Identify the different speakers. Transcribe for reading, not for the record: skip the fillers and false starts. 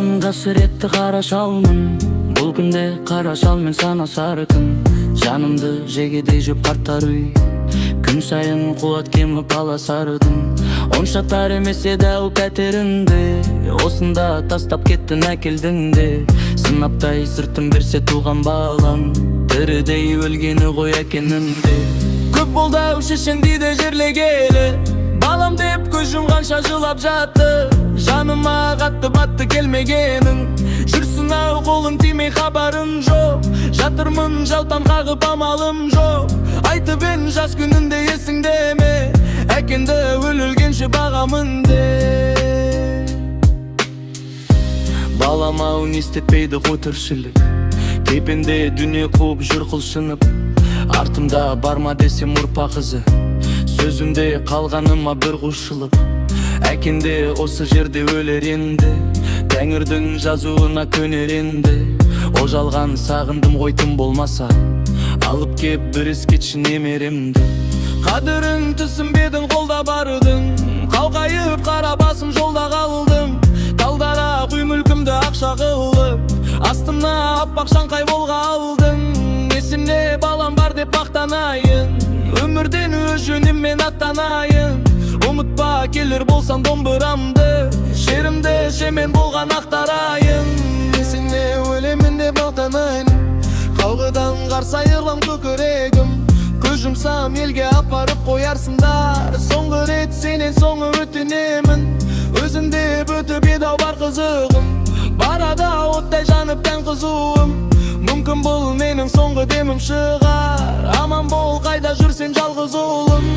Speaker 1: Саған қасіретті қарашалмын, бұл күнде қарашал мен сана сарыкын. Жанымды жегедей жеп қарттар үй, күн сайын қуат кеміп ала сарыдым. Онша тар емес еді ау пәтеріңді, осында тастап кеттің әкелдің де. Сынаптай сыртын берсе туған балам, тірідей өлгені ғой әкенімде. Көп болды ау шешең дейді жерлегелі, балам деп көз жұмғанша жылап жатты. Жаныма қатты батты келмегенің, жүрсің ау қолың тимей хабарың жоқ. Жатырмын жаутан қағып амалым жоқ, айтып ең жас күнінде есіңде ме, әкенді өлгенше бағамын де. Балам ау не істетпейді ғой тіршілік, тепенде дүние қуып жүр құлшынып. Артымда барма десем ұрпақ ізі, сөзімде қалғаныма бір құлшылық. Әкенде осы жерде өлер енді, тәңірдің жазуына көнер енді. О жалған сағындым ғой тым болмаса, алып кеп бір ескетші немеремді. Қадірің түсінбедің қолда барыдың, қалқайып қара басым жолда қалдым. Талдара құй мүлкімді ақша қылып, астымна аппақ шаңқай болға алдың. Есімде балам бар деп мақтанайын, өмірден өз жөніммен аттанайын. Ұмытпа келер болсам домбырамды, шерімді шемен болған ақтарайын. Есімде өлемін деп мақтанайын, қауғыдан қарсы айырлам көкірегім. Көз жұмсам елге апарып қоярсыңдар, соңғы рет сенен соңы өтінемін. Өзіңде бөтіп еді ау бар қызығым, барада оттай жанып тән қызуым. Мүмкін бұл менің соңғы демім шығар, аман бол қайда жүрсен жалғыз ұлым.